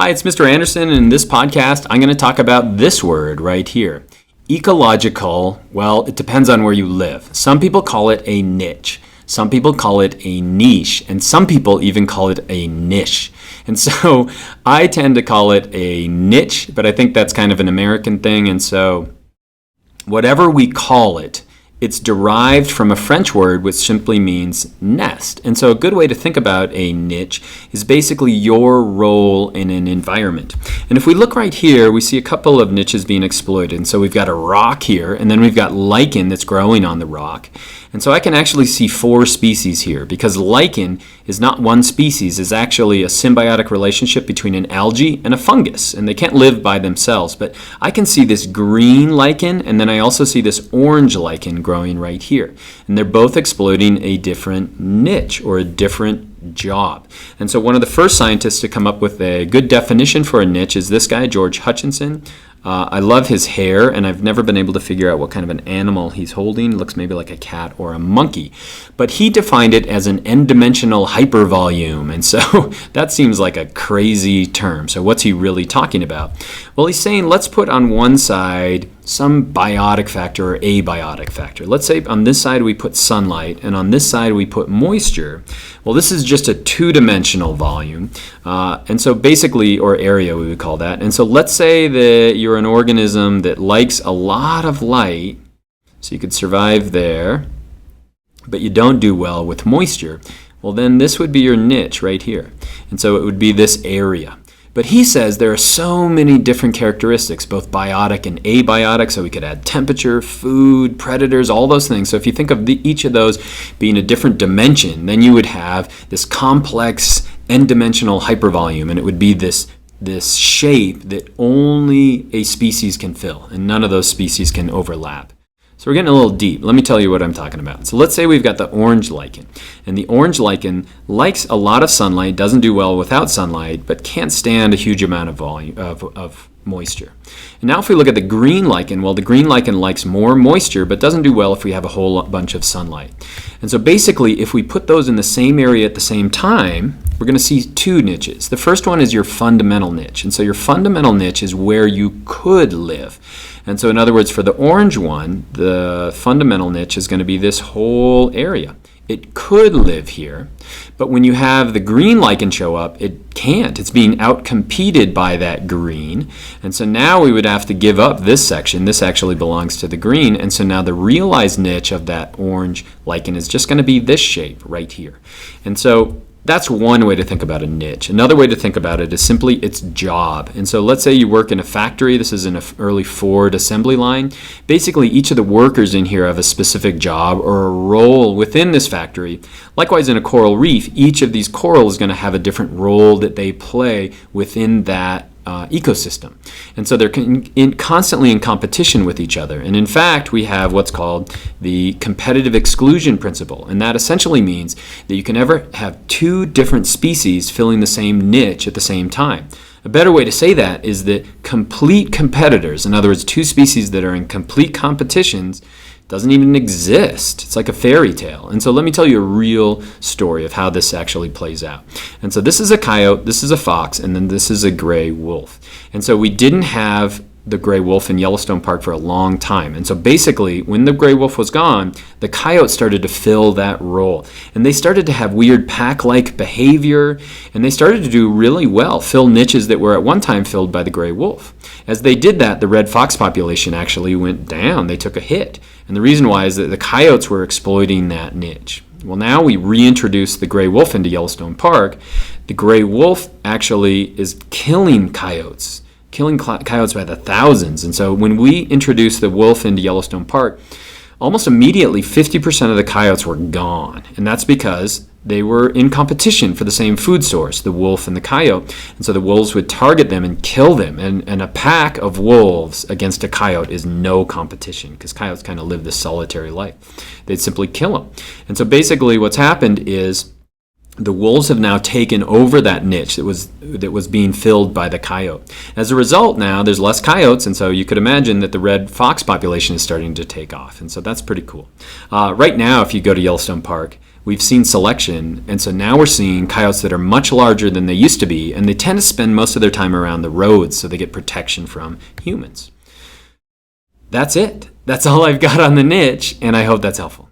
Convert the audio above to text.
Hi, it's Mr. Anderson, and in this podcast, I'm going to talk about this word right here. Ecological, well, it depends on where you live. Some people call it a niche. Some people call it a niche, and some people even call it a niche. And so I tend to call it a niche, but I think that's kind of an American thing, and so whatever we call it, it's derived from a French word which simply means nest. And so a good way to think about a niche is basically your role in an environment. And if we look right here, we see a couple of niches being exploited. And so we've got a rock here, and then we've got lichen that's growing on the rock. And so I can actually see 4 species here because lichen is not one species. It's actually a symbiotic relationship between an algae and a fungus. And they can't live by themselves. But I can see this green lichen, and then I also see this orange lichen growing right here. And they're both exploiting a different niche or a different job. And so one of the first scientists to come up with a good definition for a niche is this guy, George Hutchinson. I love his hair, and I've never been able to figure out what kind of an animal he's holding. It looks maybe like a cat or a monkey. But he defined it as an n-dimensional hypervolume, and so that seems like a crazy term. So what's he really talking about? Well, he's saying let's put on one side some biotic factor or abiotic factor. Let's say on this side we put sunlight, and on this side we put moisture. Well, this is just a 2-dimensional volume, and so basically, or area we would call that. And so let's say that you're an organism that likes a lot of light, so you could survive there, but you don't do well with moisture. Well, then this would be your niche right here. And so it would be this area. But he says there are so many different characteristics, both biotic and abiotic, so we could add temperature, food, predators, all those things. So if you think of each of those being a different dimension, then you would have this complex n-dimensional hypervolume, and it would be this shape that only a species can fill, and none of those species can overlap. So we're getting a little deep. Let me tell you what I'm talking about. So let's say we've got the orange lichen. And the orange lichen likes a lot of sunlight, doesn't do well without sunlight, but can't stand a huge amount of volume of moisture. And now if we look at the green lichen, well, the green lichen likes more moisture, but doesn't do well if we have a whole bunch of sunlight. And so basically, if we put those in the same area at the same time, we're going to see 2 niches. The first one is your fundamental niche. And so your fundamental niche is where you could live. And so in other words, for the orange one, the fundamental niche is going to be this whole area. It could live here, but when you have the green lichen show up, it can't. It's being outcompeted by that green. And so now we would have to give up this section. This actually belongs to the green. And so now the realized niche of that orange lichen is just going to be this shape right here. And so that's one way to think about a niche. Another way to think about it is simply its job. And so let's say you work in a factory. This is an early Ford assembly line. Basically, each of the workers in here have a specific job or a role within this factory. Likewise, in a coral reef, each of these corals is going to have a different role that they play within that ecosystem. And so they're constantly in competition with each other. And in fact, we have what's called the competitive exclusion principle. And that essentially means that you can never have 2 different species filling the same niche at the same time. A better way to say that is that complete competitors, in other words, 2 species that are in complete competitions, doesn't even exist. It's like a fairy tale. And so let me tell you a real story of how this actually plays out. And so this is a coyote, this is a fox, and then this is a gray wolf. And so we didn't have the gray wolf in Yellowstone Park for a long time. And so basically, when the gray wolf was gone, the coyote started to fill that role. And they started to have weird pack-like behavior, and they started to do really well, fill niches that were at one time filled by the gray wolf. As they did that, the red fox population actually went down. They took a hit. And the reason why is that the coyotes were exploiting that niche. Well, now we reintroduce the gray wolf into Yellowstone Park. The gray wolf actually is killing coyotes by the thousands. And so when we introduced the wolf into Yellowstone Park, almost immediately 50% of the coyotes were gone. And that's because they were in competition for the same food source, the wolf and the coyote. And so the wolves would target them and kill them. And a pack of wolves against a coyote is no competition because coyotes kind of live this solitary life. They'd simply kill them. And so basically what's happened is the wolves have now taken over that niche that was being filled by the coyote. As a result, now there's less coyotes, and so you could imagine that the red fox population is starting to take off. And so that's pretty cool. Right now, if you go to Yellowstone Park, we've seen selection, and so now we're seeing coyotes that are much larger than they used to be, and they tend to spend most of their time around the roads, so they get protection from humans. That's it. That's all I've got on the niche, and I hope that's helpful.